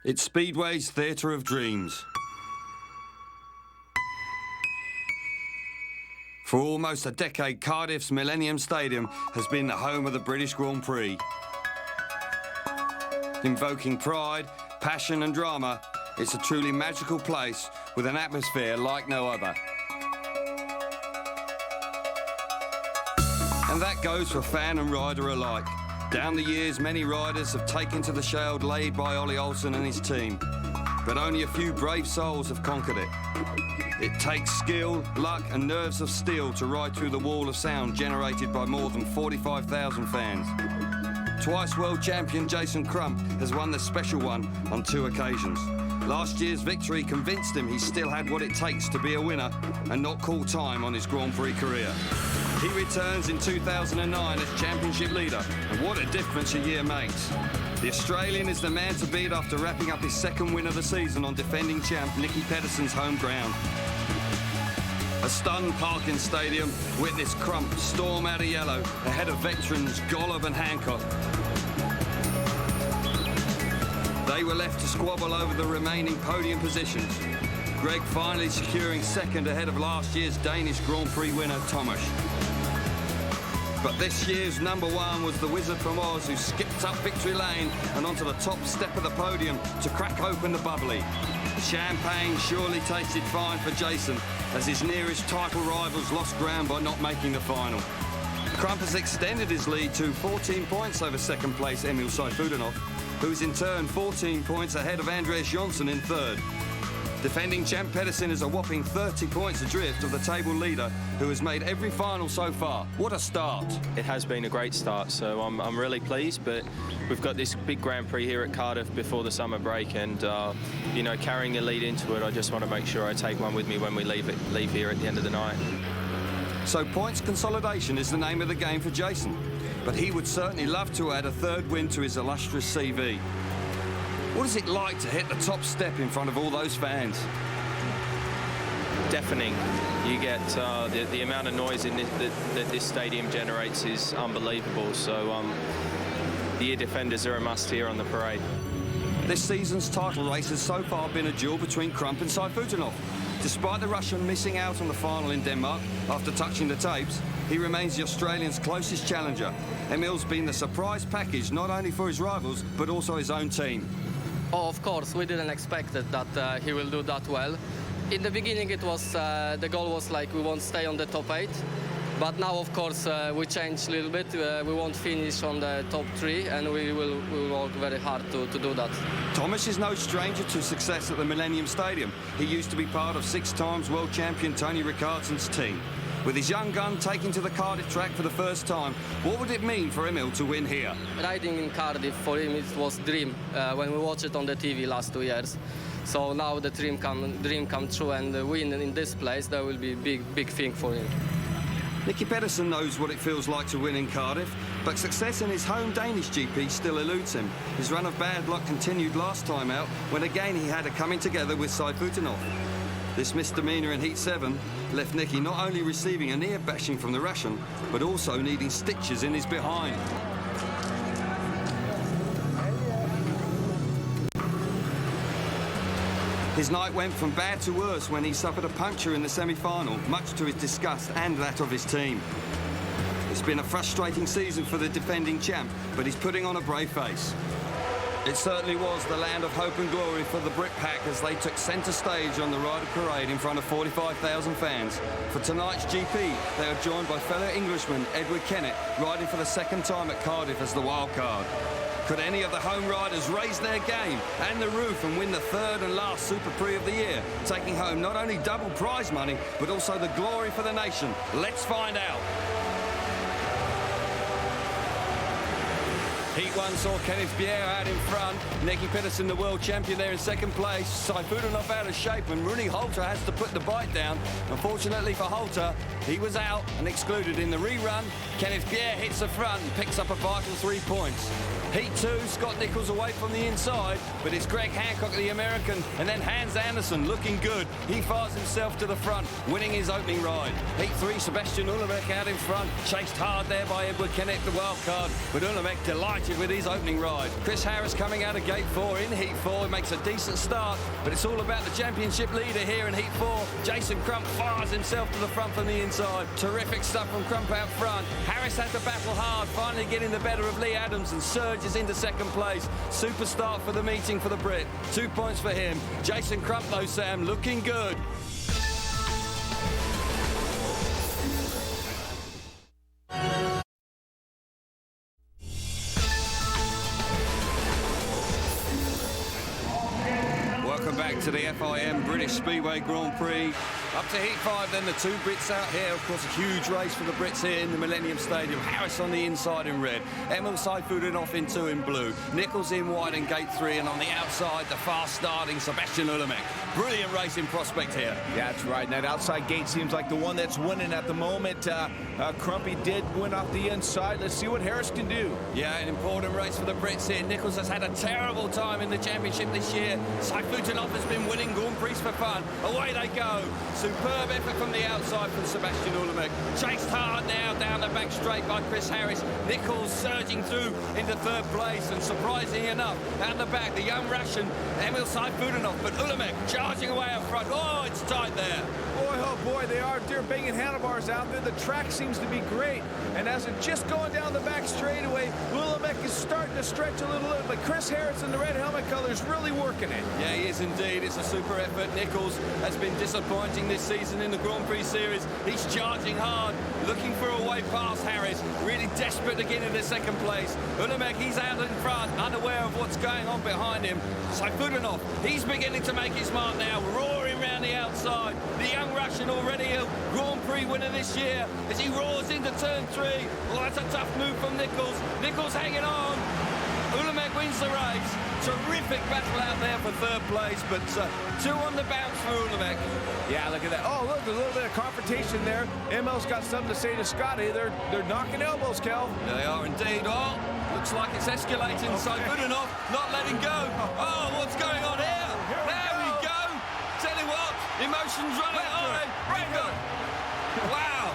It's Speedway's theatre of dreams. For almost a decade, Cardiff's Millennium Stadium has been the home of the British Grand Prix. Invoking pride, passion and drama, it's a truly magical place with an atmosphere like no other. And that goes for fan and rider alike. Down the years, many riders have taken to the sheld laid by Ollie Olsen and his team, but only a few brave souls have conquered it. It takes skill, luck and nerves of steel to ride through the wall of sound generated by more than 45,000 fans. Twice world champion Jason Crump has won the special one on 2 occasions. Last year's victory convinced him he still had what it takes to be a winner and not call time on his Grand Prix career. He returns in 2009 as championship leader, and what a difference a year makes. The Australian is the man to beat after wrapping up his second win of the season on defending champ Nicky Pedersen's home ground. A stunned Parkin Stadium witnessed Crump storm out of yellow ahead of veterans Golub and Hancock. They were left to squabble over the remaining podium positions. Greg finally securing second ahead of last year's Danish Grand Prix winner Thomas. But this year's number one was the wizard from Oz who skipped up victory lane and onto the top step of the podium to crack open the bubbly. Champagne surely tasted fine for Jason as his nearest title rivals lost ground by not making the final. Crump has extended his lead to 14 points over second place Emil Saifutinov, who is in turn 14 points ahead of Andreas Jonsson in third. Defending champ Pedersen is a whopping 30 points adrift of the table leader, who has made every final so far. What a start. It has been a great start, so I'm really pleased, but we've got this big Grand Prix here at Cardiff before the summer break, and you know, carrying the lead into it, I just want to make sure I take one with me when we leave here at the end of the night. So points consolidation is the name of the game for Jason, but he would certainly love to add a third win to his illustrious CV. What is it like to hit the top step in front of all those fans? Deafening. You get the amount of noise in that this stadium generates is unbelievable. So the ear defenders are a must here on the parade. This season's title race has so far been a duel between Crump and Saifutinov. Despite the Russian missing out on the final in Denmark after touching the tapes, he remains the Australian's closest challenger. Emil's been the surprise package not only for his rivals but also his own team. Oh, of course, we didn't expect it, that he will do that well. In the beginning, it was the goal was like we won't stay on the top 8, but now, of course, we changed a little bit. We won't finish on the top 3, and we will work very hard to do that. Thomas is no stranger to success at the Millennium Stadium. He used to be part of 6 times world champion Tony Rickardson's team. With his young gun taking to the Cardiff track for the first time, what would it mean for Emil to win here? Riding in Cardiff, for him, it was a dream when we watched it on the TV last 2 years. So now the dream come true, and win in this place, that will be a big thing for him. Nicky Pedersen knows what it feels like to win in Cardiff, but success in his home Danish GP still eludes him. His run of bad luck continued last time out, when again he had a coming together with Saifutinov. This misdemeanor in Heat 7 left Nicky not only receiving an ear bashing from the Russian, but also needing stitches in his behind. His night went from bad to worse when he suffered a puncture in the semi-final, much to his disgust and that of his team. It's been a frustrating season for the defending champ, but he's putting on a brave face. It certainly was the land of hope and glory for the Brit Pack as they took centre stage on the Rider Parade in front of 45,000 fans. For tonight's GP, they are joined by fellow Englishman Edward Kennett, riding for the second time at Cardiff as the wild card. Could any of the home riders raise their game and the roof and win the third and last Super Prix of the year, taking home not only double prize money, but also the glory for the nation? Let's find out. Heat 1 saw Kenneth Pierre out in front, Nicky Pedersen, the world champion, there in second place, Saifutinov out of shape, and Rooney Halter has to put the bite down. Unfortunately for Halter, he was out and excluded in the rerun. Kenneth Pierre hits the front and picks up a vital 3 points. Heat 2, Scott Nichols away from the inside, but it's Greg Hancock, the American, and then Hans Andersen looking good. He fires himself to the front, winning his opening ride. Heat 3, Sebastian Ulemek out in front, chased hard there by Edward Kennett, the wild card, but Ulemek delighted excited with his opening ride. Chris Harris coming out of gate 4 in heat 4. He makes a decent start, but it's all about the championship leader here in heat 4. Jason Crump fires himself to the front from the inside. Terrific stuff from Crump out front. Harris had to battle hard, finally getting the better of Lee Adams and surges into second place. Super start for the meeting for the Brit. 2 points for him. Jason Crump, though, Sam, looking good. Welcome back to the FIM British Speedway Grand Prix. Up to heat 5, then the 2 Brits out here. Of course, a huge race for the Brits here in the Millennium Stadium. Harris on the inside in red. Emil Seifutin off in 2 in blue. Nichols in white in gate 3, and on the outside, the fast-starting Sebastian Ulemek. Brilliant racing prospect here. Yeah, that's right. And that outside gate seems like the one that's winning at the moment. Crumpy did win off the inside. Let's see what Harris can do. Yeah, an important race for the Brits here. Nichols has had a terrible time in the championship this year. Seifutin has been winning Grand Prix for fun. Away they go. Superb effort from the outside from Sebastian Ulemek. Chased hard now down the back straight by Chris Harris. Nichols surging through into 3rd place, and surprisingly enough, out the back, the young Russian Emil Seifutinov, but Ulemek charging away up front. Oh, it's tight there. Boy, oh boy, they're banging handlebars out there. The track seems to be great. And as it's just going down the back straightaway, Ulemek is starting to stretch a little bit, but Chris Harris in the red helmet color is really working it. Yeah, he is indeed. It's a super effort. Nichols has been disappointing this season in the Grand Prix Series. He's charging hard, looking for a way past Harris, really desperate to get into 2nd place. Ulemek, he's out in front, unaware of what's going on behind him. Seifutinov, he's beginning to make his mark now, roaring round the outside. The young Russian, already a Grand Prix winner this year, as he roars into turn 3. Oh, that's a tough move from Nichols. Nichols hanging on. Ulemek wins the race. Terrific battle out there for 3rd place, but 2 on the bounce for Ulemek. Yeah, look at that. Oh, look, a little bit of confrontation there. Emil's got something to say to Scotty. They're knocking elbows, Kel. They are indeed. Oh, looks like it's escalating. Okay. Seifutinov not letting go. Oh, what's going on here? There we go. Tell you what, emotions running high. Wow.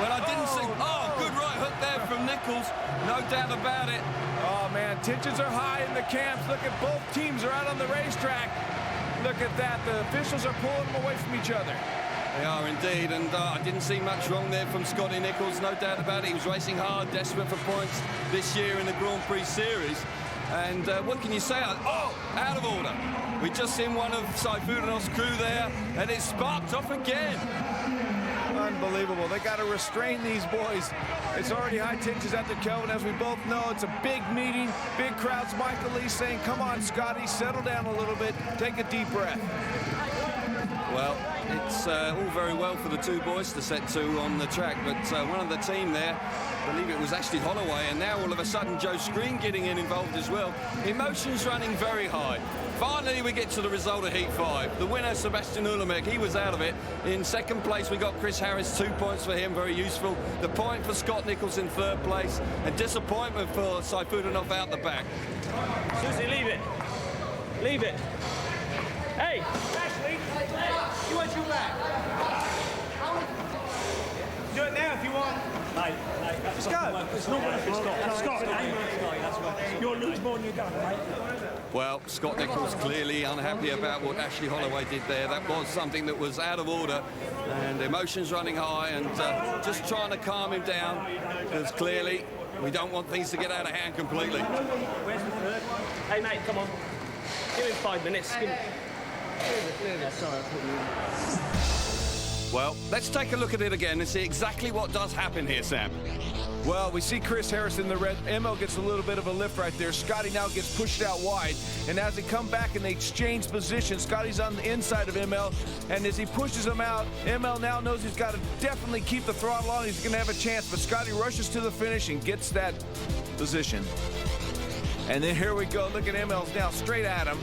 Well, I didn't see. Oh, good right hook there from Nichols. No doubt about it. Oh, man, tensions are high in the camps. Look at both teams are out on the racetrack. Look at that. The officials are pulling them away from each other. They are indeed, and I didn't see much wrong there from Scotty Nichols, no doubt about it. He was racing hard, desperate for points this year in the Grand Prix Series. And what can you say? Oh, out of order. We just seen one of Seifutinov's crew there, and it sparked off again. Unbelievable. They got to restrain these boys. It's already high tensions at the Kelvin. As we both know, it's a big meeting, big crowds. Michael Lee saying, come on, Scotty, settle down a little bit. Take a deep breath. Well, it's all very well for the 2 boys to set 2 on the track, but one of the team there, I believe it was Ashley Holloway, and now all of a sudden Joe Screen getting involved as well. Emotions running very high. Finally, we get to the result of heat 5. The winner, Sebastian Ulemek, he was out of it. In 2nd place, we got Chris Harris, 2 points for him, very useful. The point for Scott Nichols in 3rd place, and disappointment for Seifutinov out the back. Susie, leave it. Leave it. Hey, Ashley, you want your back. Do it now if you want. Mate, let's go. It's not worth it, Scott. You'll lose more than you're going, mate. Well, Scott Nichols clearly unhappy about what Ashley Holloway did there. That was something that was out of order, and emotions running high, and just trying to calm him down, because clearly we don't want things to get out of hand completely. Where's the 3rd? Hey, mate, come on. Give him 5 minutes. Well, let's take a look at it again and see exactly what does happen here, Sam. Well, we see Chris Harris in the red. Emil gets a little bit of a lift right there. Scotty now gets pushed out wide. And as they come back and they exchange positions, Scotty's on the inside of Emil. And as he pushes him out, Emil now knows he's got to definitely keep the throttle on. He's going to have a chance. But Scotty rushes to the finish and gets that position. And then here we go. Look at Emil's now straight at him.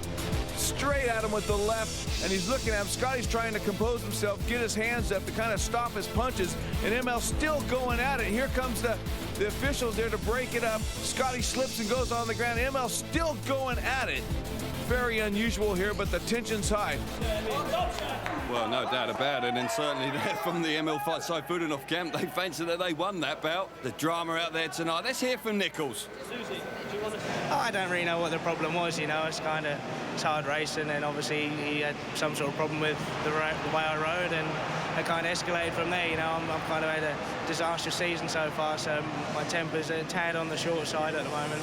Straight at him with the left, and he's looking at him. Scotty's trying to compose himself, get his hands up to kind of stop his punches, and Emil's still going at it. Here comes the officials there to break it up. Scotty slips and goes on the ground. Emil's still going at it. very unusual here, but the tension's high. Well, no doubt about it, and certainly there from the ML Fight Saifutinov camp, they fancied that they won that bout. The drama out there tonight. Let's hear from Nichols. I don't really know what the problem was, you know. It's hard racing, and obviously he had some sort of problem with the way I rode, and it kind of escalated from there. You know, I've kind of had a disastrous season so far, so my temper's a tad on the short side at the moment.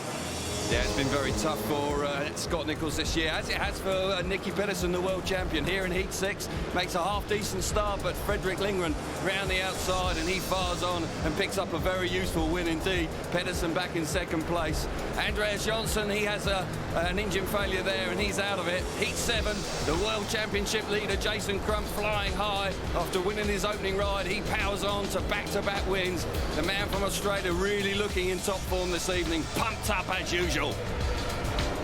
Yeah, it's been very tough for Scott Nichols this year, as it has for Nicky Pedersen, the world champion, here in Heat 6. Makes a half-decent start, but Fredrik Lindgren round the outside, and he fires on and picks up a very useful win indeed. Pedersen back in second place. Andreas Jonsson, he has an engine failure there, and he's out of it. Heat 7, the world championship leader, Jason Crump, flying high after winning his opening ride. He powers on to back-to-back wins. The man from Australia really looking in top form this evening, pumped up as usual.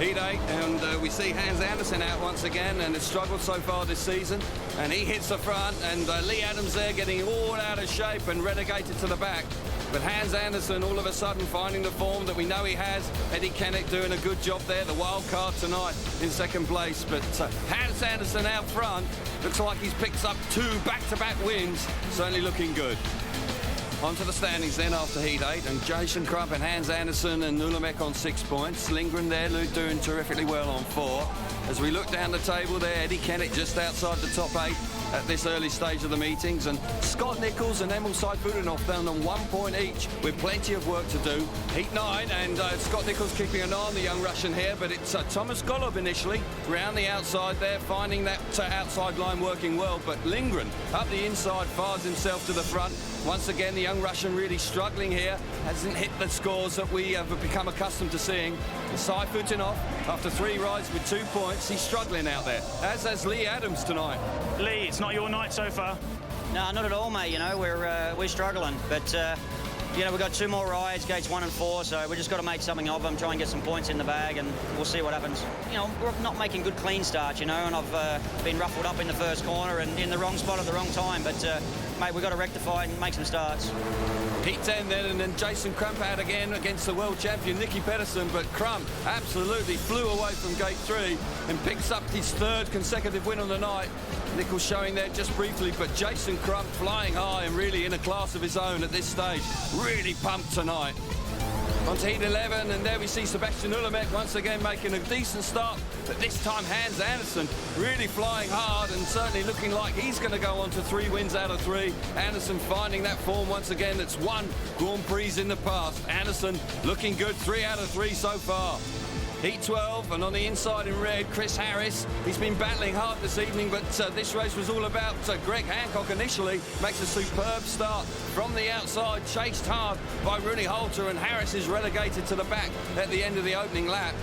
Heat 8, and we see Hans Andersen out once again, and has struggled so far this season, and he hits the front, and Lee Adams there getting all out of shape and relegated to the back. But Hans Andersen all of a sudden finding the form that we know he has. Eddie Kennick doing a good job there, the wild card tonight in second place. But Hans Andersen out front, looks like he's picked up 2 back-to-back wins, certainly looking good. On to the standings then after Heat 8, and Jason Crump and Hans Andersen and Nulemek on 6 points. Lindgren there doing terrifically well on 4. As we look down the table there, Eddie Kennick just outside the top 8 at this early stage of the meetings, and Scott Nichols and Emil Saifutinov down on 1 point each with plenty of work to do. Heat 9, and Scott Nichols keeping an eye on the young Russian here, but it's Thomas Golob initially round the outside there, finding that outside line working well, but Lindgren up the inside fires himself to the front. Once again, the young Russian really struggling here, hasn't hit the scores that we have become accustomed to seeing. Saifutinov, after 3 rides with 2 points, he's struggling out there, as has Lee Adams tonight. Lee, it's not your night so far. No, not at all, mate. You know, we're struggling, but you know, we've got 2 more rides, gates 1 and 4, so we just got to make something of them, try and get some points in the bag, and we'll see what happens. You know, we're not making good clean starts, you know, and I've been ruffled up in the first corner and in the wrong spot at the wrong time, but mate, we've got to rectify and make some starts. Heat 10 then, and then Jason Crump out again against the world champion Nicky Pedersen, but Crump absolutely flew away from gate 3 and picks up his 3rd consecutive win on the night. Nichols showing there just briefly, but Jason Crump flying high and really in a class of his own at this stage. Really pumped tonight. On to Heat 11, and there we see Sebastian Ulemek once again making a decent start, but this time Hans Andersen really flying hard and certainly looking like he's going to go on to 3 wins out of 3. Andersen finding that form once again that's won Grand Prix in the past. Andersen looking good, 3 out of 3 so far. Heat 12, and on the inside in red, Chris Harris. He's been battling hard this evening, but this race was all about Greg Hancock initially. Makes a superb start from the outside, chased hard by Rooney Holter, and Harris is relegated to the back at the end of the opening lap.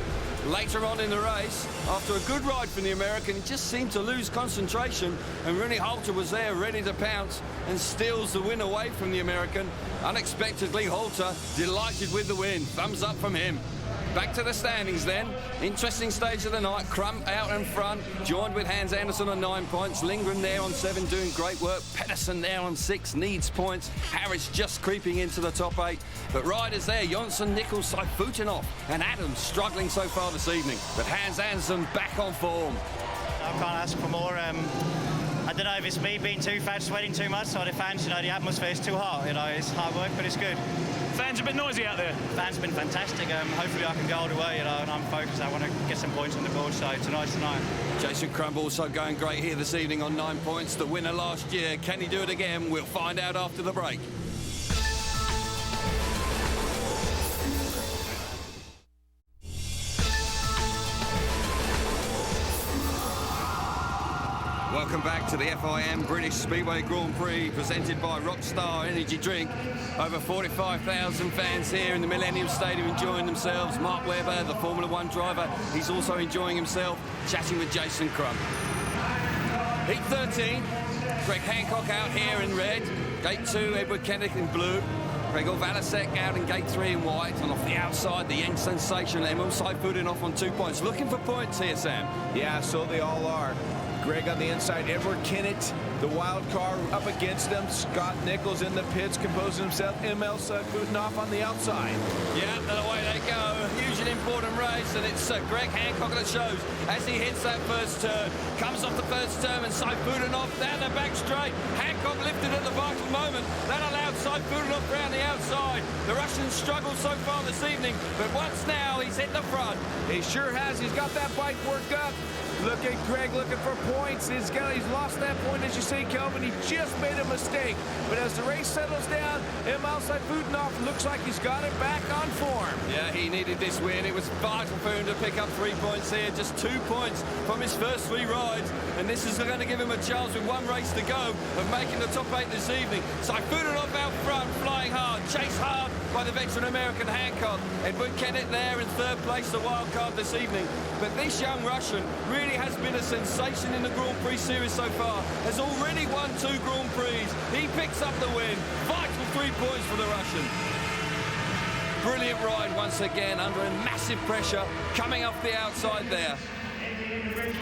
Later on in the race, after a good ride from the American, he just seemed to lose concentration, and Rooney Holter was there ready to pounce and steals the win away from the American. Unexpectedly, Holter delighted with the win. Thumbs up from him. Back to the standings then. Interesting stage of the night. Crump out in front, joined with Hans Andersen on 9 points. Lindgren there on 7, doing great work. Pedersen there on 6, needs points. Harris just creeping into the top 8. But riders there, Jonsson, Nichols, Saifutinov and Adams struggling so far this evening. But Hans Andersen back on form. I can't ask for more. I don't know if it's me being too fat, sweating too much, or the fans, you know, the atmosphere is too hot. You know, it's hard work, but it's good. Fans a bit noisy out there. Fans have been fantastic. Hopefully I can go all the way, you know, and I'm focused. I want to get some points on the board, so tonight's tonight. Jason Crump also going great here this evening on 9 points. The winner last year. Can he do it again? We'll find out after the break. Welcome back to the FIM British Speedway Grand Prix, presented by Rockstar Energy Drink. Over 45,000 fans here in the Millennium Stadium enjoying themselves. Mark Webber, the Formula 1 driver, he's also enjoying himself, chatting with Jason Crump. Heat 13, Greg Hancock out here in red. Gate 2, Edward Kennick in blue. Gregor Valasek out in gate 3 in white, and off the outside, the young sensation Emil Saifutinov on 2 points. Looking for points here, Sam. Yeah, so they all are. Greg on the inside, Edward Kennett, the wild card up against them. Scott Nichols in the pits, composing himself. ML Sayfutdinov on the outside. Yeah, and away they go. Huge and important race, and it's Greg Hancock that shows as he hits that first turn. Comes off the first turn, and Sayfutdinov down the back straight. Hancock lifted at the vital moment. That allowed Sayfutdinov round the outside. The Russians struggled so far this evening, but once now he's hit the front. He sure has. He's got that bike worked up. Look at Greg looking for points. He's lost that point, as you say, Kelvin. He just made a mistake. But as the race settles down, ML Sayfutdinov looks like he's got it back on form. Yeah, he needed this win. It was vital for him to pick up 3 points here. Just 2 points from his first 3 rides. And this is going to give him a chance with 1 race to go of making the top 8 this evening. Sayfutdinov out front, flying hard, chased hard by the veteran American Hancock. Edward Kennett there in 3rd place, the wild card this evening. But this young Russian really has been a sensation in the Grand Prix series so far. Has already won 2 Grand Prix. He picks up the win. Vital 3 points for the Russian. Brilliant ride once again under massive pressure coming off the outside there.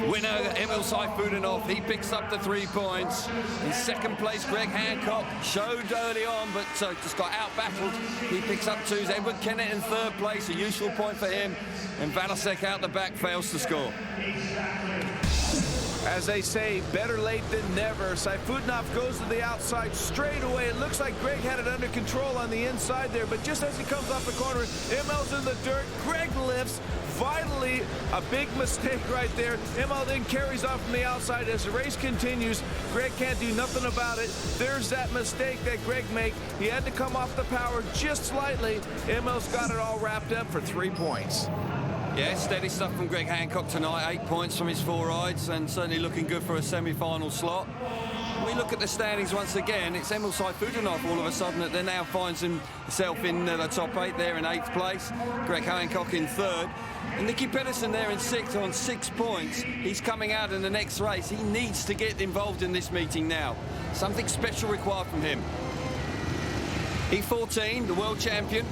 Winner Emil Sayfutdinov, he picks up the 3 points. In 2nd place, Greg Hancock showed early on, but just got out-battled. He picks up 2s. Edward Kennett in 3rd place, a useful point for him. And Valasek out the back fails to score. As they say, better late than never. Sayfutdinov goes to the outside straight away. It looks like Greg had it under control on the inside there, but just as he comes off the corner, ML's in the dirt. Greg lifts. Vitally, a big mistake right there. ML then carries off from the outside as the race continues. Greg can't do nothing about it. There's that mistake that Greg made. He had to come off the power just slightly. ML's got it all wrapped up for 3 points. Yeah, steady stuff from Greg Hancock tonight. 8 points from his 4 rides, and certainly looking good for a semi-final slot. We look at the standings once again. It's Emil Sayfutdinov all of a sudden that now finds himself in the top 8 there in 8th place. Greg Hancock in 3rd. And Nicky Pedersen there in 6th on 6 points. He's coming out in the next race. He needs to get involved in this meeting now. Something special required from him. E14, the world champion,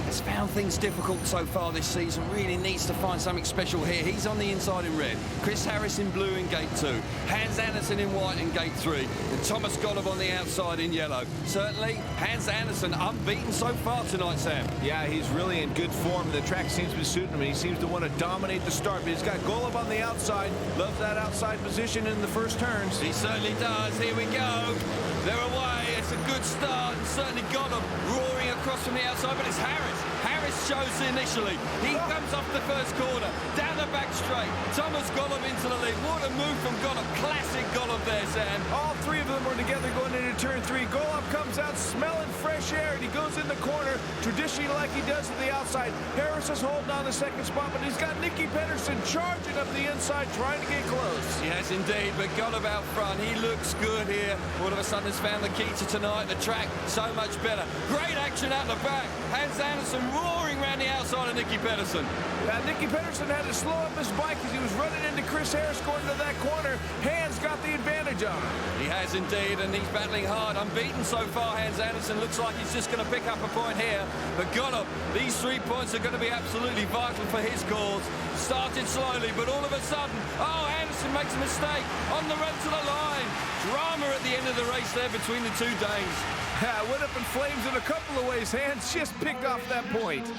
has found things difficult so far this season. Really needs to find something special here. He's on the inside in red. Chris Harris in blue in gate 2. Hans Andersen in white in gate 3. And Thomas Golub on the outside in yellow. Certainly, Hans Andersen unbeaten so far tonight, Sam. Yeah, he's really in good form. The track seems to be suiting him. He seems to want to dominate the start. But he's got Golub on the outside. Loves that outside position in the first turns. He certainly does. Here we go. They're away. It's a good start. And certainly Golub roaring across from the outside. But it's Harris. Harris shows initially. He comes off the first corner, down the back straight. Thomas Golub into the lead. What a move from Golub. Classic Golub there, Sam. All 3 of them are together going into turn 3. Golub comes out smelling fresh air, and he goes in the corner, traditionally like he does to the outside. Harris is holding on the 2nd spot, but he's got Nicky Pedersen charging up the inside, trying to get close. Yes, indeed, but Golub out front. He looks good here. All of a sudden has found the key to tonight. The track so much better. Great action out the back. Hans Andersen roaring around the outside of Nicky Pedersen. Nicky Pedersen had to slow up his bike as he was running into Chris Harris going into that corner. Hans got the advantage on him. He has indeed, and he's battling hard. Unbeaten so far, Hans Andersen. Looks like he's just going to pick up a point here. But Golub, these 3 points are going to be absolutely vital for his cause. Started slowly, but all of a sudden, Andersen makes a mistake on the run to the line. Drama at the end of the race there between the 2 Danes. Went up in flames in a couple of ways. Hans just picked off that point.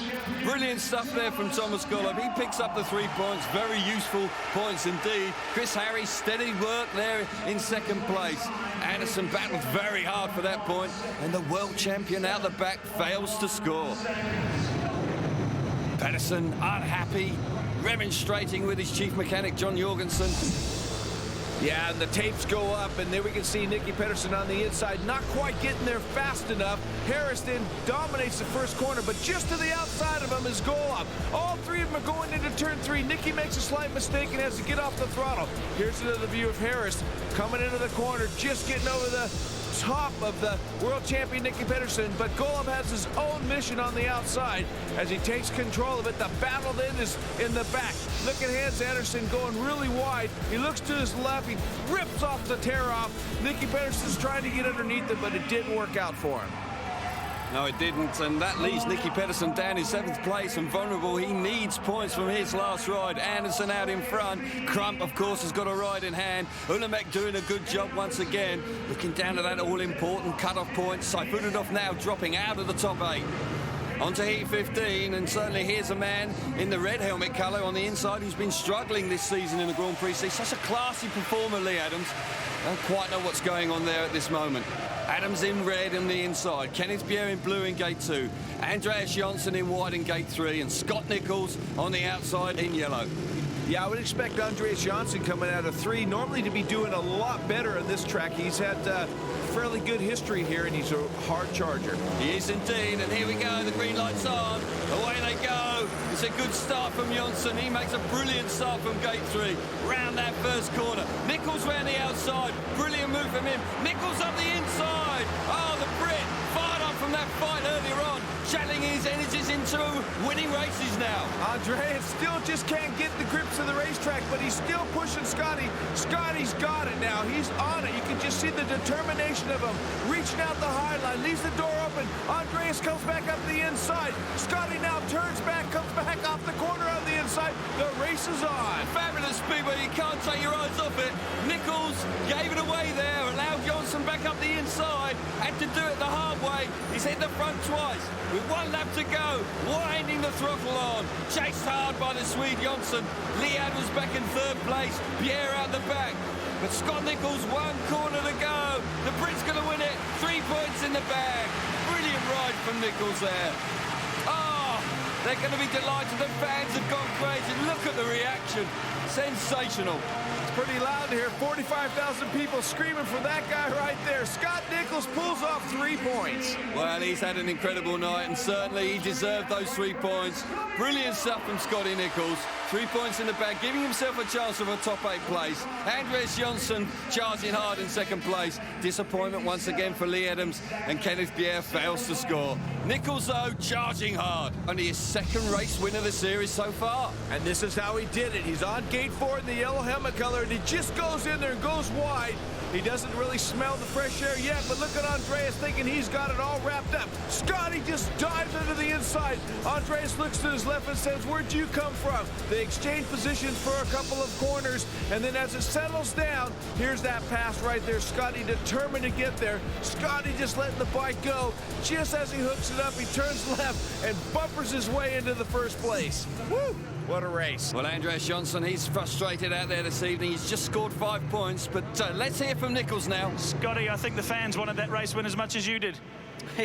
Brilliant stuff there from Thomas Golub. He picks up the 3 points. Very useful points indeed. Chris Harris, steady work there in 2nd place. Andersen battled very hard for that point, and the world champion out the back fails to score. Pedersen unhappy, remonstrating with his chief mechanic, John Jorgensen. Yeah, and the tapes go up, and there we can see Nicky Pedersen on the inside, not quite getting there fast enough. Harris then dominates the first corner, but just to the outside of him is Golub. All 3 of them are going into turn 3. Nicky makes a slight mistake and has to get off the throttle. Here's another view of Harris coming into the corner, just getting over the top of the world champion Nicky Pedersen, but Golub has his own mission on the outside as he takes control of it. The battle then is in the back. Look at Hans Andersen going really wide. He looks to his left. He rips off the tear off. Nicky Pedersen's trying to get underneath it, but it didn't work out for him. No, it didn't, and that leaves Nicky Pedersen down in 7th place and vulnerable. He needs points from his last ride. Anderson out in front. Crump, of course, has got a ride in hand. Ulemek doing a good job once again. Looking down to that all-important cut-off point. Saipunov now dropping out of the top 8. Onto heat 15, and certainly here's a man in the red helmet colour on the inside who's been struggling this season in the Grand Prix. He's such a classy performer, Lee Adams. I don't quite know what's going on there at this moment. Adams in red on the inside, Kenneth Bjerre in blue in gate 2, Andreas Jonsson in white in gate 3, and Scott Nichols on the outside in yellow. Yeah, I would expect Andreas Jonsson coming out of 3 normally to be doing a lot better on this track. He's had fairly good history here, and he's a hard charger. He is indeed, and here we go, the green light's on, away they go. It's a good start from Jonsson. He makes a brilliant start from gate 3, round that first corner. Nichols round the outside, brilliant move from him. Nichols up the inside. Oh, the Brit fired up from that fight earlier on, channeling his energies into winning races now. Andreas still just can't get the grips of the racetrack, but he's still pushing Scotty. Scotty's got it now. He's on it. You can just see the determination of him. Reaching out the high line, leaves the door open. Andreas comes back up the inside. Scotty now turns back, comes back off the corner on the inside. The race is on. Fabulous Speedway, you can't take your eyes off it. Nichols gave it away there, allowed Jonsson back up the inside, had to do it the hard way. He's hit the front twice, with 1 lap to go, winding the throttle on. Chased hard by the Swede Jonsson. Lee Adams back in 3rd place, Pierre out the back. But Scott Nichols, 1 corner to go. The Brit's going to win it, 3 points in the bag. Brilliant ride from Nichols there. Oh, they're going to be delighted. The fans have gone crazy. Look at the reaction. Sensational. Pretty loud here. 45,000 people screaming for that guy right there. Scott Nichols pulls off 3 points. Well, he's had an incredible night, and certainly he deserved those 3 points. Brilliant stuff from Scotty Nichols. 3 points in the bag, giving himself a chance of a top 8 place. Andreas Jonsson charging hard in 2nd place. Disappointment once again for Lee Adams, and Kenneth Bjerre fails to score. Nichols, though, charging hard. Only his 2nd race win of the series so far. And this is how he did it. He's on gate 4 in the yellow helmet color, and he just goes in there and goes wide. He doesn't really smell the fresh air yet, but look at Andreas thinking he's got it all wrapped up. Scotty just dives into the inside. Andreas looks to his left and says, "Where'd you come from?" They exchange positions for a couple of corners, and then as it settles down, here's that pass right there. Scotty determined to get there. Scotty just letting the bike go. Just as he hooks it up, he turns left and bumpers his way into the 1st place. Woo! What a race. Well, Andreas Jonsson, he's frustrated out there this evening. He's just scored 5 points, but let's hear from Nichols now. Scotty, I think the fans wanted that race win as much as you did.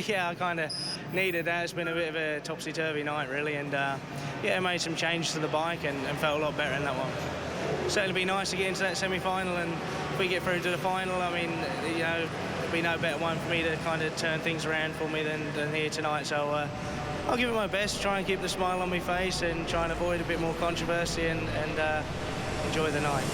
Yeah, I kind of needed that. It's been a bit of a topsy-turvy night, really, and yeah, made some changes to the bike and felt a lot better in that one. Certainly be nice to get into that semi-final, and if we get through to the final, I mean, you know, there'll be no better one for me to kind of turn things around for me than here tonight. So I'll give it my best, try and keep the smile on my face and try and avoid a bit more controversy and enjoy the night.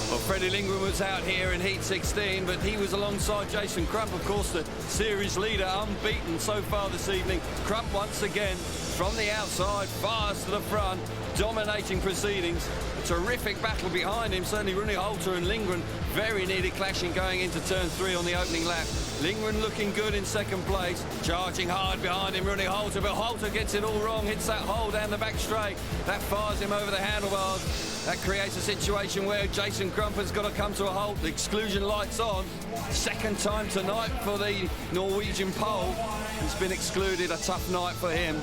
Well, Freddie Lindgren was out here in Heat 16, but he was alongside Jason Crump, of course, the series leader, unbeaten so far this evening. Crump once again from the outside, fires to the front, dominating proceedings. A terrific battle behind him, certainly Rooney Holter and Lindgren very nearly clashing going into turn 3 on the opening lap. Lindgren looking good in 2nd place, charging hard behind him, Rooney Holter, but Holter gets it all wrong, hits that hole down the back straight. That fires him over the handlebars. That creates a situation where Jason Crump has got to come to a halt. The exclusion lights on. 2nd time tonight for the Norwegian pole. He's been excluded, a tough night for him.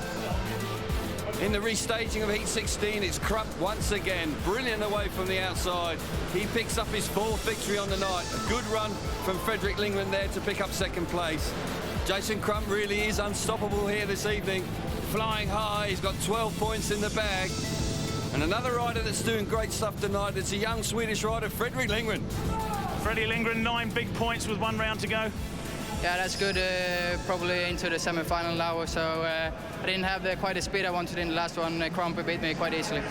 In the restaging of Heat 16, it's Crump once again, brilliant away from the outside. He picks up his 4th victory on the night. A good run from Frederick Lindgren there to pick up 2nd place. Jason Crump really is unstoppable here this evening. Flying high, he's got 12 points in the bag. And another rider that's doing great stuff tonight, it's a young Swedish rider, Frederick Lindgren. Freddie Lindgren, 9 big points with 1 round to go. Yeah, that's good. Probably into the semi-final now, so I didn't have quite the speed I wanted in the last one. Crump beat me quite easily.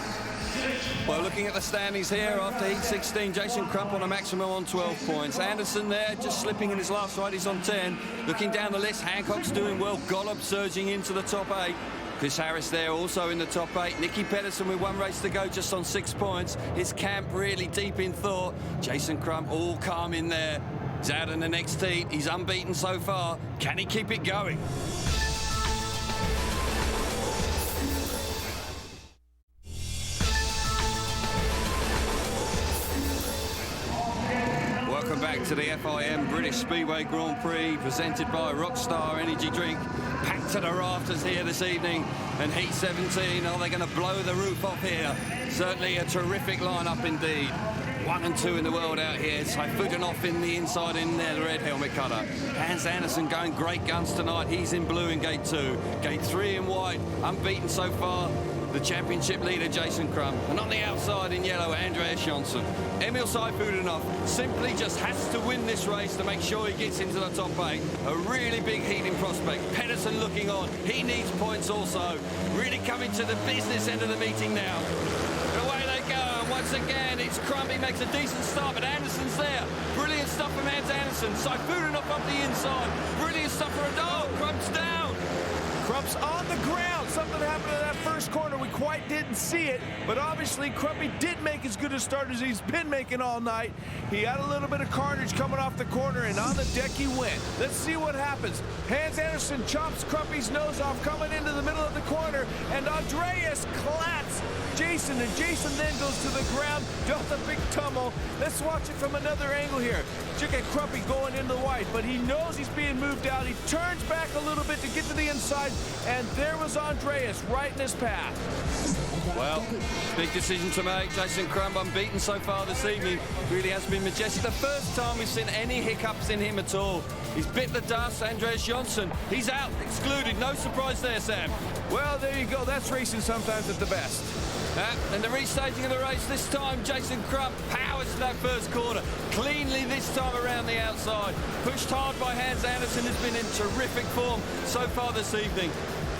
Well, looking at the standings here after Heat 16, Jason Crump on a maximum on 12 points. Anderson there, just slipping in his last ride, he's on 10. Looking down the list, Hancock's doing well. Gollop surging into the top 8. Chris Harris there also in the top 8. Nicky Pedersen with 1 race to go, just on 6 points. His camp really deep in thought. Jason Crump all calm in there. He's out in the next heat. He's unbeaten so far. Can he keep it going? Welcome back to the FIM British Speedway Grand Prix, presented by Rockstar Energy Drink. Packed to the rafters here this evening. And Heat 17, are they going to blow the roof off here? Certainly a terrific lineup indeed. 1 and 2 in the world out here. Saifutinov in the inside in there, the red helmet cutter. Hans Andersen going great guns tonight. He's in blue in gate 2. Gate 3 in white, unbeaten so far. The championship leader, Jason Crump. And on the outside in yellow, Andreas Jonsson. Emil Saifutinov simply just has to win this race to make sure he gets into the top 8. A really big heating prospect. Pedersen looking on. He needs points also. Really coming to the business end of the meeting now. And away they go. And once again, it's Crump. He makes a decent start, but Anderson's there. Brilliant stuff from Hans Andersen. Saifutinov up the inside. Brilliant stuff for Adol. Crump's down. Crump's on the ground. Something happened in that first corner. We quite didn't see it, but obviously Crumpy did make as good a start as he's been making all night. He had a little bit of carnage coming off the corner, and on the deck he went. Let's see what happens. Hans Andersen chops Crumpy's nose off coming into the middle of the corner, and Andreas claps Jason, and Jason then goes to the ground, does a big tumble. Let's watch it from another angle here. Look at Crumpy going into the white, but he knows he's being moved out. He turns back a little bit to get to the inside, and there was Andreas right in his path. Well, big decision to make. Jason Crump unbeaten so far this evening. Really has been majestic. The first time we've seen any hiccups in him at all. He's bit the dust. Andreas Jonsson, he's out, excluded. No surprise there, Sam. Well, there you go. That's racing sometimes at the best. And the restaging of the race this time, Jason Crump powers to that first corner. Cleanly this time around the outside. Pushed hard by Hans Andersen, has been in terrific form so far this evening.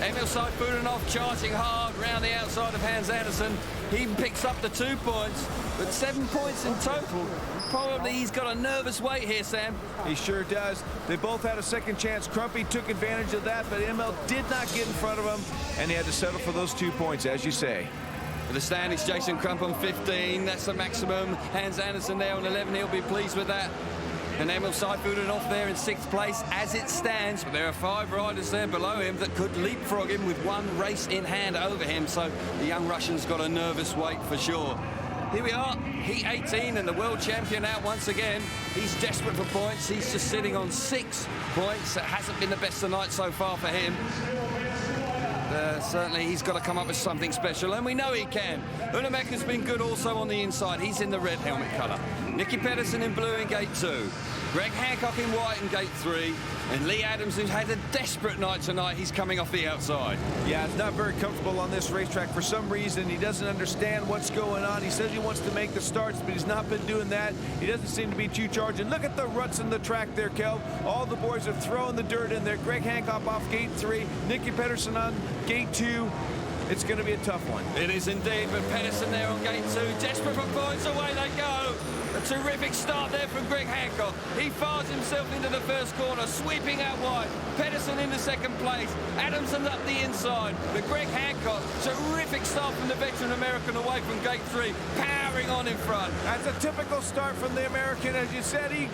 Emil Saifutinov charging hard round the outside of Hans Andersen. He picks up the 2 points, but 7 points in total. Probably he's got a nervous wait here, Sam. He sure does. They both had a second chance. Crumpy took advantage of that, but Emil did not get in front of him, and he had to settle for those 2 points, as you say. For the standings, Jason Crump on 15. That's the maximum. Hans Andersen there on 11. He'll be pleased with that. And Emil Saifutinov there in 6th place as it stands. But there are 5 riders there below him that could leapfrog him with 1 race in hand over him. So the young Russian's got a nervous wait for sure. Here we are, Heat 18, and the world champion out once again. He's desperate for points. He's just sitting on 6 points. It hasn't been the best of the night so far for him. Certainly he's got to come up with something special, and we know he can. Ulemek has been good also on the inside. He's in the red helmet colour. Nicky Pedersen in blue in gate 2. Greg Hancock in white in gate 3. And Lee Adams, who's had a desperate night tonight, he's coming off the outside. Yeah, he's not very comfortable on this racetrack for some reason. He doesn't understand what's going on. He says he wants to make the starts, but he's not been doing that. He doesn't seem to be too charged. And look at the ruts in the track there, Kel. All the boys are throwing the dirt in there. Greg Hancock off gate 3. Nicky Pedersen on gate 2. It's going to be a tough one. It is indeed, but Pedersen there on gate 2. Desperate for points, away they go. A terrific start there from Greg Hancock. He fires himself into the first corner, sweeping out wide. Pedersen into 2nd place. Adamson up the inside. But Greg Hancock, terrific start from the veteran American away from gate 3, powering on in front. That's a typical start from the American. As you said, he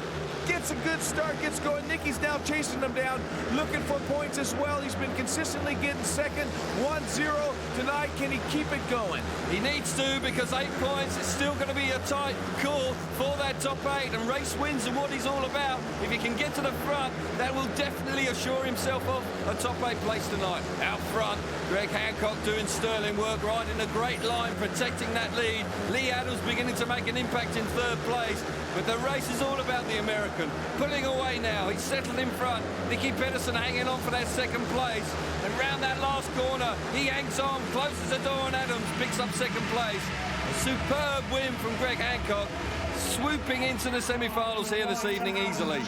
gets a good start, gets going. Nicky's now chasing him down, looking for points as well. He's been consistently getting second. 1-0 tonight. Can he keep it going? He needs to, because 8 points is still going to be a tight call for that top 8, and race wins are what he's all about. If he can get to the front, that will definitely assure himself of a top 8 place tonight. Out front, Greg Hancock doing sterling work, riding a great line, protecting that lead. Lee Adams beginning to make an impact in 3rd place, but the race is all about the American. Pulling away now, he's settled in front. Nicky Pedersen hanging on for that 2nd place, and round that last corner, he hangs on, closes the door, and Adams picks up 2nd place. A superb win from Greg Hancock, swooping into the semi-finals here this evening easily.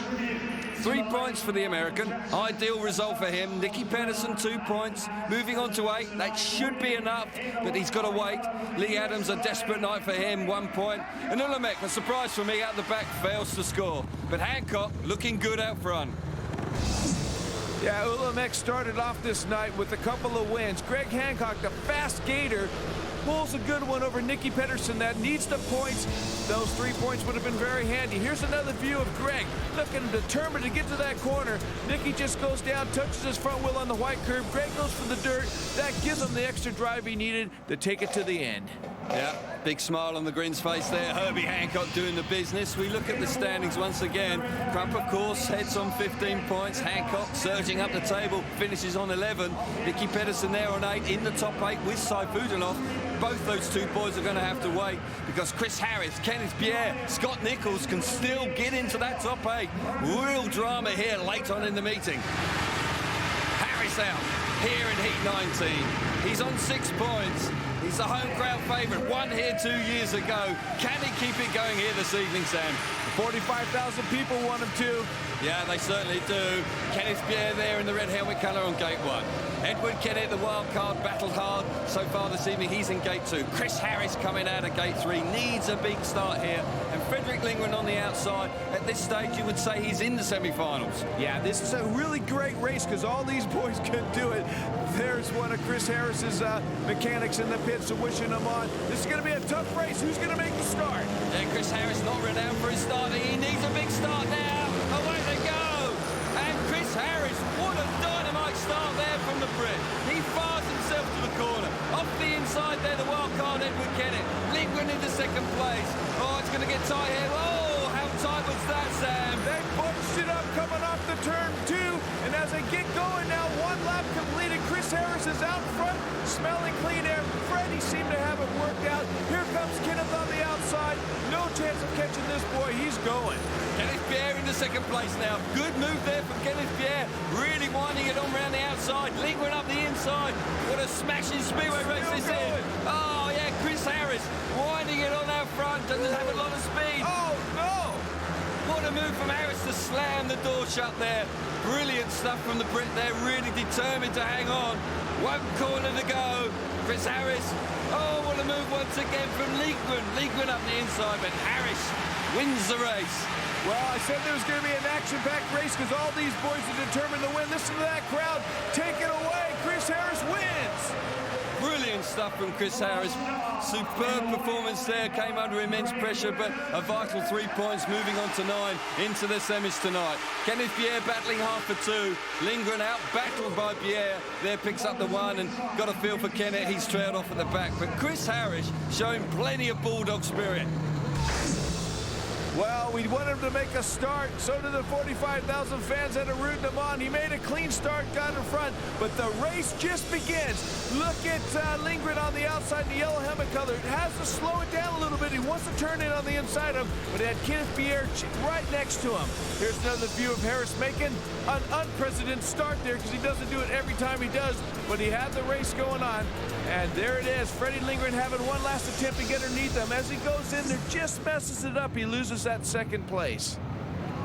3 points for the American, ideal result for him. Nicky Pedersen 2 points, moving on to 8. That should be enough, but he's got to wait. Lee Adams, a desperate night for him, 1 point. And Ulemek, a surprise for me, out the back, fails to score. But Hancock looking good out front. Yeah, Ullamek started off this night with a couple of wins. Greg Hancock, the fast gator, pulls a good one over Nicky Pedersen that needs the points. Those 3 points would have been very handy. Here's another view of Greg, looking determined to get to that corner. Nicky just goes down, touches his front wheel on the white curb. Greg goes for the dirt. That gives him the extra drive he needed to take it to the end. Yeah, big smile on the Grin's face there. Herbie Hancock doing the business. We look at the standings once again. Crump, of course, heads on 15 points. Hancock surging up the table, finishes on 11. Nicky Pedersen there on 8, in the top 8 with Saifudanov. Both those two boys are going to have to wait because Chris Harris, Kenneth Pierre, Scott Nichols can still get into that top 8. Real drama here late on in the meeting. Harris out here in heat 19. He's on 6 points. He's the home crowd favourite. Won here 2 years ago. Can he keep it going here this evening, Sam? 45,000 people want him to. Yeah, they certainly do. Kenneth Pierre there in the red helmet colour on gate 1. Edward Kennett, the wild card, battled hard so far this evening. He's in gate 2. Chris Harris coming out of gate 3. Needs a big start here. And Frederick Lindgren on the outside. At this stage, you would say he's in the semi-finals. Yeah, this is a really great race because all these boys can do it. There's one of Chris Harris's mechanics in the pit, so wishing him on. This is going to be a tough race. Who's going to make the start? Yeah, Chris Harris not renowned for his starting. He needs a big start now. Away they go. And Chris Harris, what a dynamite start there from the Brit. He fires himself to the corner. Off the inside there, the wild card Edward Kennett. Lindgren into second place. Oh, it's going to get tight here. Oh, how tight was that, Sam? They bunched it up coming off the turn 2. And as they get going now, 1 lap completed. Chris Harris is out front, smelling clean air. Freddie seemed to have it worked out. Here comes Kenneth on the outside. No chance of catching this boy. He's going. Kenneth Pierre into second place now. Good move there from Kenneth Pierre. Really winding it on around the outside. Lindgren up the inside. What a smashing Speedway race this is. Oh, yeah, Chris Harris winding it on out front. Doesn't have a lot of speed. Oh, no. What a move from Harris to slam the door shut there. Brilliant stuff from the Brit there. Really determined to hang on. 1 corner to go. Chris Harris. Oh, what a move once again from Lindgren. Lindgren up the inside, but Harris wins the race. Well, I said there was going to be an action-packed race because all these boys are determined to win. Listen to that crowd. Take it away. Chris Harris wins. Brilliant stuff from Chris Harris. Superb performance there. Came under immense pressure, but a vital 3 points moving on to 9 into the semis tonight. Kenneth Pierre battling hard for 2. Lindgren out battled by Pierre. There picks up the 1 and got a feel for Kenneth. He's trailed off at the back, but Chris Harris showing plenty of bulldog spirit. Well, we want him to make a start. So did the 45,000 fans that are rooting him on. He made a clean start, got in front, but the race just begins. Look at Lindgren on the outside in the yellow helmet color. It has to slow it down a little bit. He wants to turn in on the inside of him, but he had Kenneth Pierre right next to him. Here's another view of Harris making an unprecedented start there because he doesn't do it every time he does, but he had the race going on. And there it is, Freddie Lindgren having one last attempt to get underneath them. As he goes in there, just messes it up. He loses that second place.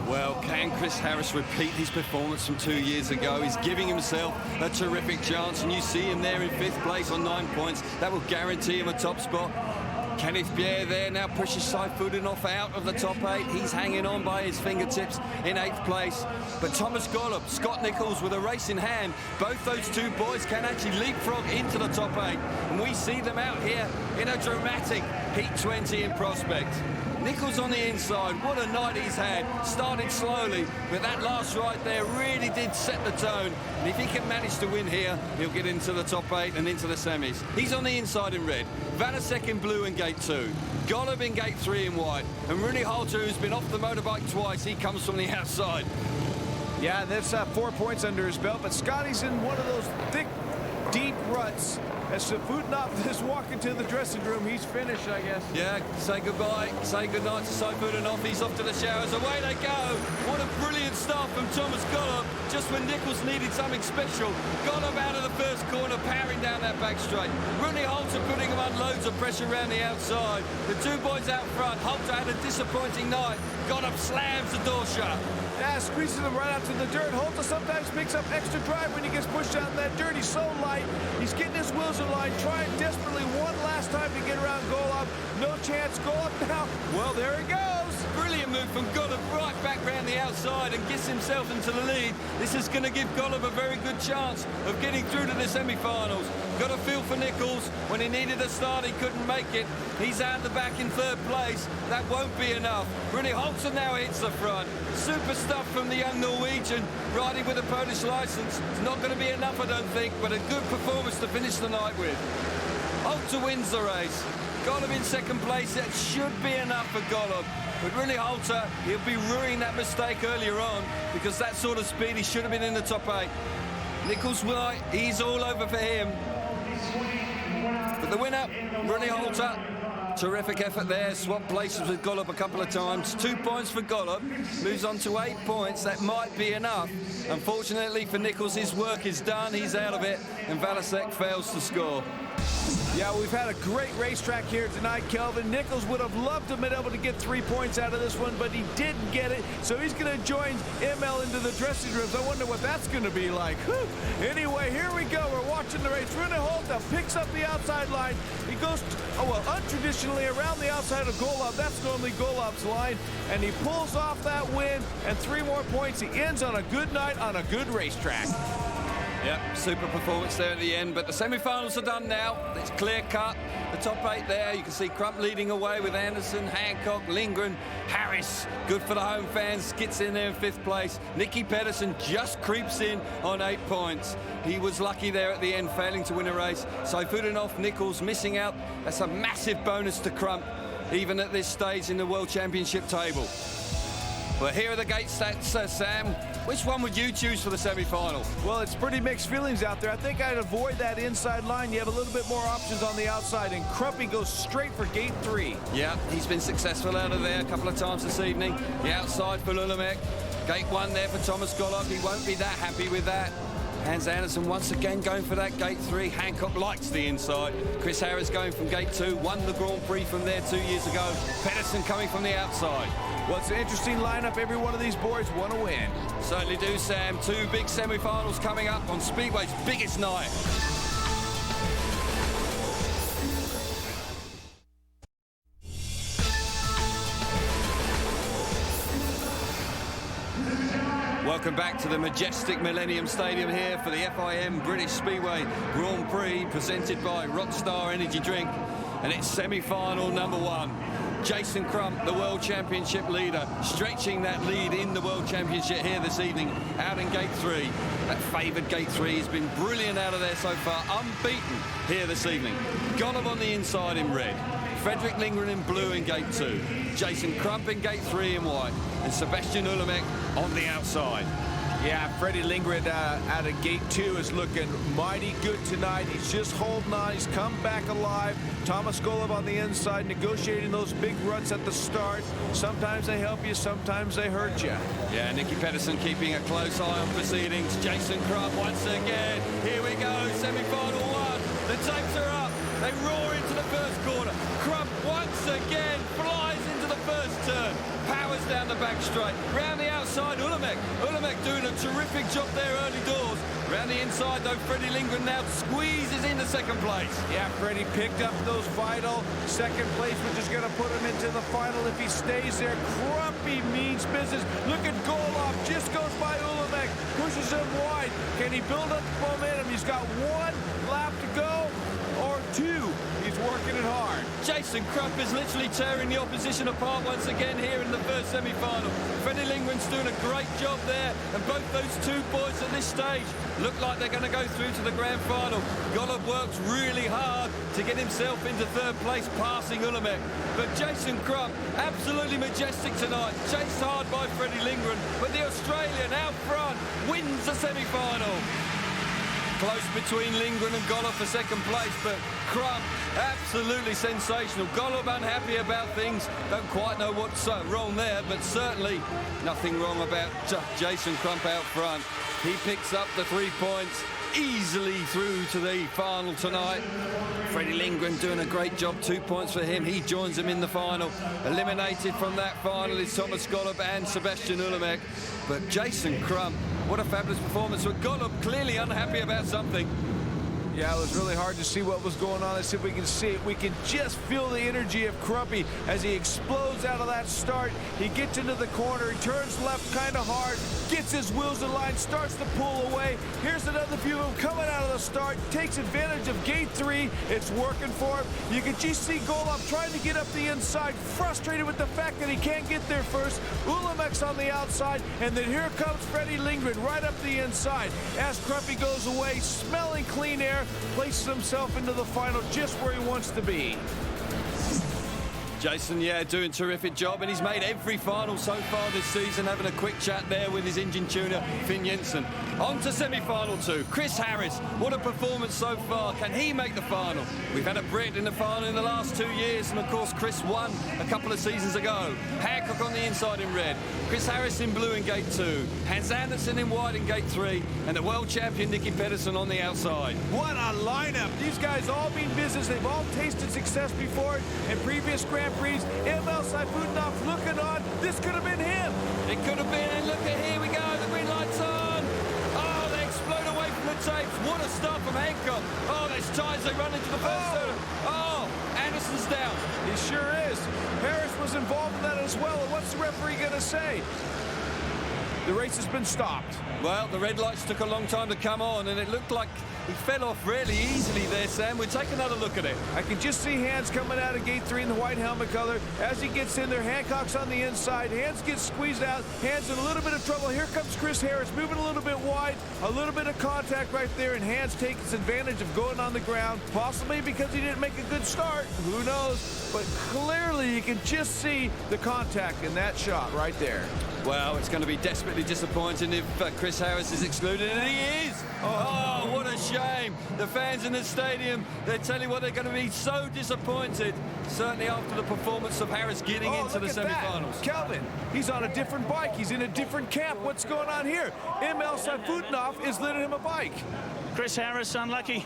Well, can Chris Harris repeat his performance from 2 years ago? He's giving himself a terrific chance, and you see him there in 5th place on 9 points. That will guarantee him a top spot. Kenneth Pierre there now pushes Saifudanov out of the top 8. He's hanging on by his fingertips in 8th place. But Thomas Gollop, Scott Nichols with a race in hand. Both those two boys can actually leapfrog into the top 8. And we see them out here in a dramatic Heat 20 in Prospect. Nichols on the inside, what a night he's had. Started slowly, but that last ride there really did set the tone. And if he can manage to win here, he'll get into the top 8 and into the semis. He's on the inside in red. Vanasek in blue in gate 2. Gollop in gate 3 in white. And Rooney Halter, who's been off the motorbike twice, he comes from the outside. Yeah, that's 4 points under his belt, but Scotty's in one of those thick, deep ruts. As Saifudanov is walking to the dressing room, he's finished, I guess. Yeah, say goodbye, say goodnight to Saifudanov. He's off to the showers. Away they go. What a brilliant start from Thomas Gollop. Just when Nichols needed something special. Gollop out of the first corner, powering down that back straight. Rooney Halter putting him on loads of pressure around the outside. The two boys out front. Halter had a disappointing night. Gollop slams the door shut. Yeah, squeezes him right out to the dirt. Halter sometimes picks up extra drive when he gets pushed out in that dirt. He's so light. He's getting his wheels in line, trying desperately one last time to get around Gollop. No chance. Gollop now. Well, there he goes. brilliant move from Golub right back round the outside and gets himself into the lead. This is going to give Golub a very good chance of getting through to the semi-finals. Got a feel for Nichols. When he needed a start, he couldn't make it. He's out the back in third place. That won't be enough. Bruni Holzer now hits the front. Super stuff from the young Norwegian, riding with a Polish licence. It's not going to be enough, I don't think, but a good performance to finish the night with. Holzer wins the race. Golub in second place. That should be enough for Golub. But Bruni Holzer, he'll be ruining that mistake earlier on, because that sort of speed, he should have been in the top 8. Nichols White, he's all over for him. But the winner, Bruni Holzer, terrific effort there. Swapped places with Golub a couple of times. 2 points for Golub. Moves on to 8 points. That might be enough. Unfortunately for Nichols, his work is done. He's out of it. And Valasek fails to score. Yeah, we've had a great racetrack here tonight, Kelvin. Nichols would have loved to have been able to get 3 points out of this one, but he didn't get it. So he's going to join ML into the dressing rooms. I wonder what that's going to be like. Whew. Anyway, here we go. We're watching the race. Bruni Holzer picks up the outside line. He goes, untraditionally around the outside of Golub. That's normally Golub's line. And he pulls off that win and 3 more points. He ends on a good night on a good racetrack. Yep, super performance there at the end, but the semi-finals are done now. It's clear cut. The top 8 there. You can see Crump leading away with Anderson, Hancock, Lindgren, Harris. Good for the home fans. Gets in there in 5th place. Nicky Pedersen just creeps in on 8 points. He was lucky there at the end, failing to win a race. So Fudinov, Nichols missing out. That's a massive bonus to Crump, even at this stage in the World Championship table. Well, here are the gate stats, Sam. Which one would you choose for the semi-final? Well, it's pretty mixed feelings out there. I think I'd avoid that inside line. You have a little bit more options on the outside, and Crumpy goes straight for gate 3. Yeah, he's been successful out of there a couple of times this evening. The outside for Lulamek. Gate 1 there for Thomas Golub. He won't be that happy with that. Hans Anderson once again going for that gate 3. Hancock likes the inside. Chris Harris going from gate 2. Won the Grand Prix from there 2 years ago. Pedersen coming from the outside. Well, it's an interesting lineup. Every one of these boys want to win. Certainly do, Sam. 2 big semi-finals coming up on Speedway's biggest night. Welcome back to the majestic Millennium Stadium here for the FIM British Speedway Grand Prix, presented by Rockstar Energy Drink. And it's semi-final number 1. Jason Crump, the World Championship leader, stretching that lead in the World Championship here this evening, out in gate 3. That favoured gate 3 has been brilliant out of there so far, unbeaten here this evening. Golub on the inside in red. Frederick Lindgren in blue in gate 2. Jason Crump in gate 3 in white. And Sebastian Ulemek on the outside. Yeah, Freddie Lindgren out of gate 2 is looking mighty good tonight. He's just holding on. He's come back alive. Thomas Golub on the inside, negotiating those big ruts at the start. Sometimes they help you, sometimes they hurt you. Yeah, Nicky Pedersen keeping a close eye on proceedings. Jason Crump once again. Here we go, semi-final 1. The tapes are up. They roar into the first corner. Crump once again flies into the first turn. Powers down the back straight. Round the outside, Ulemek. Ulemek doing a terrific job there early doors. Round the inside, though, Freddie Lindgren now squeezes into second place. Yeah, Freddie picked up those vital second place, which is going to put him into the final if he stays there. Crumpy means business. Look at Golub, just goes by Ulemek, pushes him wide. Can he build up momentum? He's got 1 lap to go, or 2. He's working it hard. Jason Crump is literally tearing the opposition apart once again here in the first semi-final. Freddie Lindgren's doing a great job there, and both those 2 boys at this stage look like they're going to go through to the grand final. Golub works really hard to get himself into 3rd place, passing Ulemek. But Jason Crump, absolutely majestic tonight, chased hard by Freddie Lindgren, but the Australian out front wins the semi-final. Close between Lindgren and Golub for second place, but Crump absolutely sensational. Golub unhappy about things, don't quite know what's wrong there, but certainly nothing wrong about Jason Crump out front. He picks up the 3 points, easily through to the final tonight. Freddie Lindgren doing a great job, 2 points for him. He joins him in the final. Eliminated from that final is Thomas Golub and Sebastian Ulemek. But Jason Crump, what a fabulous performance. But Golub clearly unhappy about something. Yeah, it was really hard to see what was going on. Let's see if we can see it. We can just feel the energy of Crumpy as he explodes out of that start. He gets into the corner, he turns left kind of hard, gets his wheels in line, starts to pull away. Here's another view of him coming out of the start, takes advantage of gate 3. It's working for him. You can just see Golov trying to get up the inside, frustrated with the fact that he can't get there first. Ulamek's on the outside, and then here comes Freddie Lindgren right up the inside. As Crumpy goes away, smelling clean air, places himself into the final just where he wants to be. Jason, yeah, doing a terrific job, and he's made every final so far this season, having a quick chat there with his engine tuner, Finn Jensen. On to semi-final 2, Chris Harris. What a performance so far. Can he make the final? We've had a Brit in the final in the last 2 years, and of course Chris won a couple of seasons ago. Hancock on the inside in red, Chris Harris in blue in gate 2, Hans Andersen in white in gate 3, and the world champion Nicky Pedersen on the outside. What a lineup. These guys all mean business. They've all tasted success before in previous Grand Prix. ML Saifutinov looking on. This could have been him. It could have been, and look at, here we go, the green light's on. Oh, they explode away from the tapes. What a start from Hancock. Oh, there's ties, they run into the first turn. Oh, Anderson's down. He sure is. Harris was involved in that as well. And what's the referee going to say? The race has been stopped. Well, the red lights took a long time to come on, and it looked like he fell off really easily there, Sam. We'll take another look at it. I can just see Hans coming out of gate 3 in the white helmet color. As he gets in there, Hancock's on the inside. Hans gets squeezed out. Hans in a little bit of trouble. Here comes Chris Harris, moving a little bit wide. A little bit of contact right there, and Hans takes advantage of going on the ground, possibly because he didn't make a good start. Who knows? But clearly, you can just see the contact in that shot right there. Well, it's going to be desperately disappointing if Chris Harris is excluded, and he is. Oh, what a shame. The fans in the stadium, they're telling you what, they're going to be so disappointed, certainly after the performance of Harris getting into the semi-finals. Kelvin, he's on a different bike. He's in a different camp. What's going on here? ML Saifutinov is lending him a bike. Chris Harris, unlucky.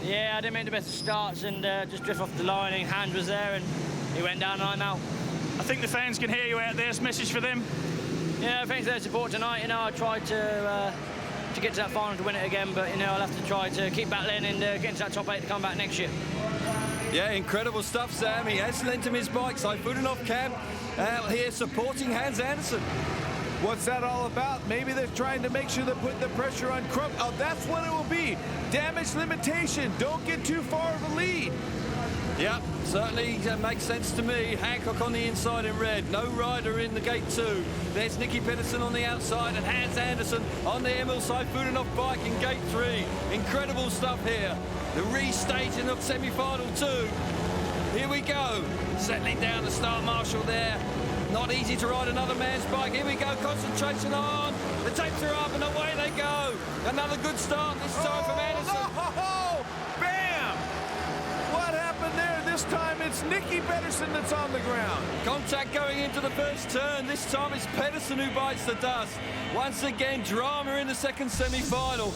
Yeah, I didn't make the best of starts and just drift off the line. Hand was there and he went down and I'm out. I think the fans can hear you out there. It's a message for them. Yeah, thanks for their support tonight. You know, I tried to get to that final to win it again, but you know, I'll have to try to keep battling and get into that top 8 to come back next year. Yeah, incredible stuff, Sam. He has lent him his bike. Saifutinov camp out here supporting Hans Andersen. What's that all about? Maybe they're trying to make sure they're putting the pressure on Crump. Oh, that's what it will be. Damage limitation. Don't get too far of a lead. Yeah, certainly makes sense to me. Hancock on the inside in red. No rider in the gate 2. There's Nicky Pedersen on the outside and Hans Andersen on the Emil Saifutinov bike in gate 3. Incredible stuff here. The restaging of semi-final 2. Here we go. Settling down the start marshal there. Not easy to ride another man's bike. Here we go, concentration on. The tapes are up and away they go. Another good start this time from Andersen. Oh, bam! What happened there? This time it's Nicky Pedersen that's on the ground. Contact going into the first turn. This time it's Pedersen who bites the dust. Once again, drama in the second semi-final.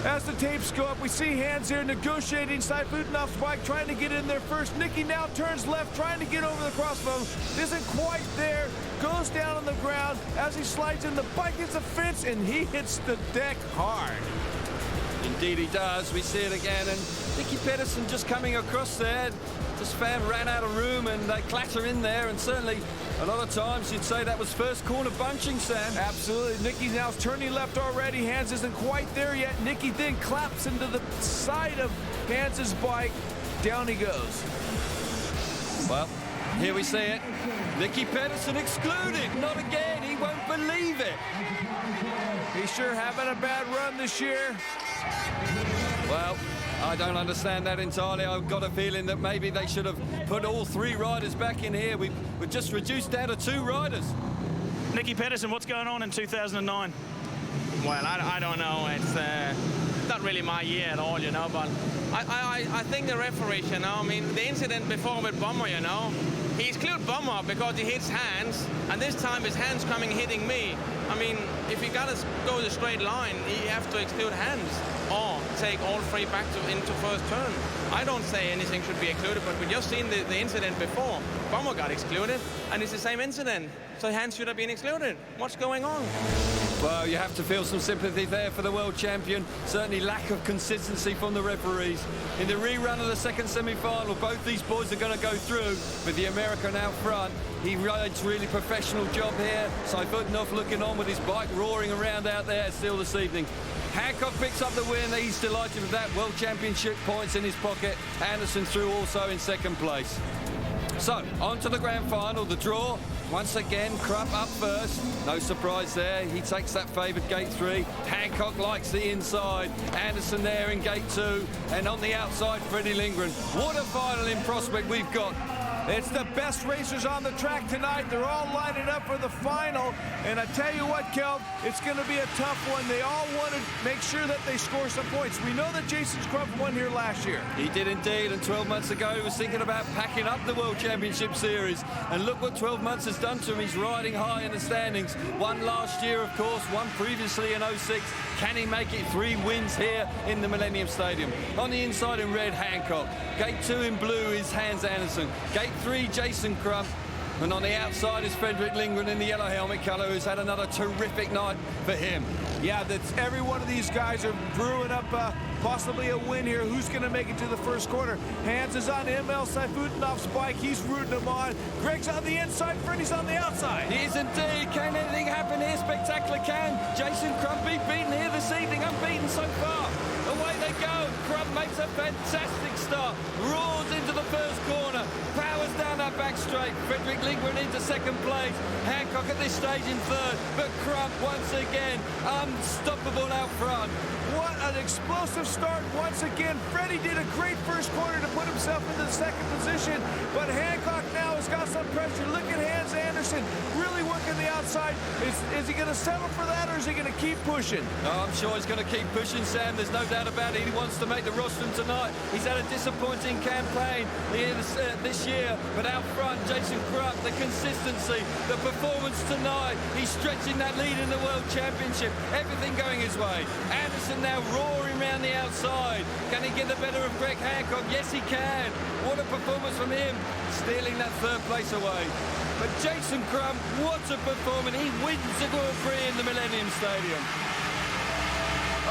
As the tapes go up, we see Hans here negotiating Saifutinov's bike, trying to get in there first. Nicky now turns left, trying to get over the crossbow. Isn't quite there. Goes down on the ground. As he slides in, the bike hits a fence, and he hits the deck hard. Indeed he does. We see it again. And Nicky Pedersen just coming across there. This fan ran out of room, and they clatter in there. And certainly, a lot of times, you'd say that was first corner bunching, Sam. Absolutely. Nicky now's turning left already. Hans isn't quite there yet. Nicky then claps into the side of Hans's bike. Down he goes. Well, here we see it. Nicky Pedersen excluded. Not again. He won't believe it. He's sure having a bad run this year. Well, I don't understand that entirely. I've got a feeling that maybe they should have put all 3 riders back in here. We've just reduced down to 2 riders. Nicky Pedersen, what's going on in 2009? Well, I don't know. It's not really my year at all, you know, but I think the referee, you know, I mean, the incident before with Bomber, you know, he excluded Bomber because he hits Hans, and this time it's Hans coming hitting me. I mean, if you gotta go the straight line, you have to exclude hands or take all three back into first turn. I don't say anything should be excluded, but we just seen the incident before. Bomber got excluded, and it's the same incident. So hands should have been excluded. What's going on? Well, you have to feel some sympathy there for the world champion. Certainly lack of consistency from the referees. In the rerun of the second semi-final, both these boys are going to go through with the American out front. He rides really professional job here. Seifutenhoff looking on with his bike roaring around out there still this evening. Hancock picks up the win. He's delighted with that. World Championship points in his pocket. Anderson through also in second place. So, on to the grand final, the draw. Once again, Crump up first. No surprise there. He takes that favoured gate 3. Hancock likes the inside. Anderson there in gate 2. And on the outside, Freddie Lindgren. What a final in prospect we've got. It's the best racers on the track tonight. They're all lining up for the final. And I tell you what, Kel, it's going to be a tough one. They all want to make sure that they score some points. We know that Jason Crump won here last year. He did indeed, and 12 months ago he was thinking about packing up the World Championship Series. And look what 12 months has done to him. He's riding high in the standings. Won last year, of course, won previously in 06. Can he make it 3 wins here in the Millennium Stadium? On the inside in red, Hancock. Gate 2 in blue is Hans Andersen. Gate 3, Jason Crump. And on the outside is Frederick Lindgren in the yellow helmet colour, who's had another terrific night for him. Yeah, that's every one of these guys are brewing up possibly a win here. Who's going to make it to the first quarter? Hans is on ML Seifutenhoff's bike. He's rooting him on. Greg's on the inside. Freddie's on the outside. He is indeed. Can anything happen here? Spectacular can. Jason Crump beaten here this evening. Unbeaten so far. Away they go. Crump makes a fantastic start. Roars into the first corner. Powers down that back straight. Frederick Lindgren into second place. Hancock at this stage in third. But Crump once again unstoppable out front. What an explosive start once again. Freddie did a great first quarter to put himself into the second position, but Hancock now has got some pressure. Look at Hans Andersen really working the outside. Is he going to settle for that, or is he going to keep pushing? Oh, I'm sure he's going to keep pushing, Sam. There's no doubt about it. He wants to make the rostrum tonight. He's had a disappointing campaign this year, but out front, Jason Crump, the consistency, the performance tonight. He's stretching that lead in the World Championship. Everything going his way. Anderson now roaring around the outside. Can he get the better of Greg Hancock? Yes, he can. What a performance from him, stealing that third place away. But Jason Crump, what a performance. He wins the Grand Prix in the Millennium Stadium.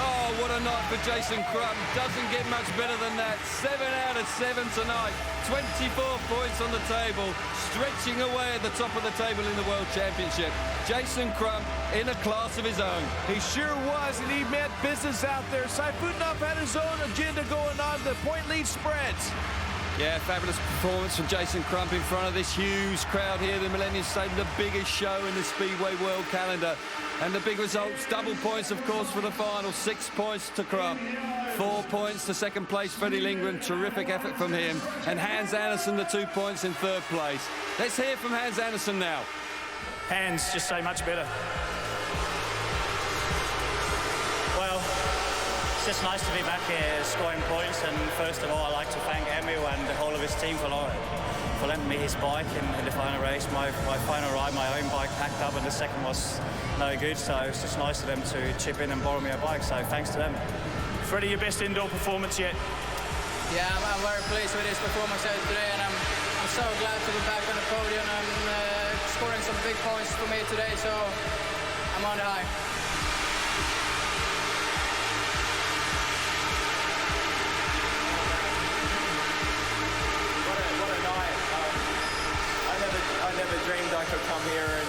Oh, what a night for Jason Crump. Doesn't get much better than that. 7 out of 7 tonight. 24 points on the table. Stretching away at the top of the table in the World Championship. Jason Crump in a class of his own. He sure was, and he meant business out there. Seifutenhoff had his own agenda going on. The point lead spreads. Yeah, fabulous performance from Jason Crump in front of this huge crowd here at the Millennium Stadium, the biggest show in the Speedway world calendar. And the big results, double points, of course, for the final. 6 points to Crump. 4 points to second place, Freddie Lindgren. Terrific effort from him. And Hans Andersen, the 2 points in third place. Let's hear from Hans Andersen now. Hans, just so much better. Well, it's just nice to be back here scoring points, and first of all I'd like to thank Emil and the whole of his team for lending me his bike in the final race. My final ride, my own bike packed up, and the second was no good, so it's just nice of them to chip in and borrow me a bike, so thanks to them. Freddie, your best indoor performance yet? Yeah, I'm very pleased with his performance today, and I'm so glad to be back on the podium. I'm scoring some big points for me today, so I'm on the high. What a night. I never dreamed I could come here and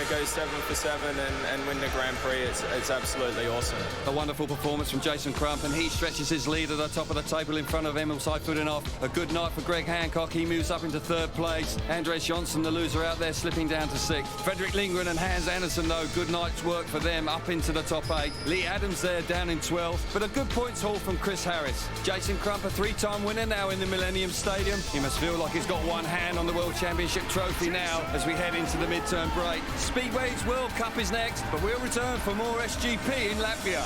go 7 for 7 and win the Grand Prix. It's absolutely awesome. A wonderful performance from Jason Crump, and he stretches his lead at the top of the table in front of Emil Seifutenhoff. A good night for Greg Hancock. He moves up into third place. Andres Johnson, the loser, out there slipping down to 6th. Frederick Lindgren and Hans Andersen, though, good night's work for them, up into the top 8. Lee Adams there down in 12th, but a good points haul from Chris Harris. Jason Crump, a 3-time winner now in the Millennium Stadium. He must feel like he's got one hand on the World Championship trophy now as we head into the midterm break. Speedway's World Cup is next, but we'll return for more SGP in Latvia.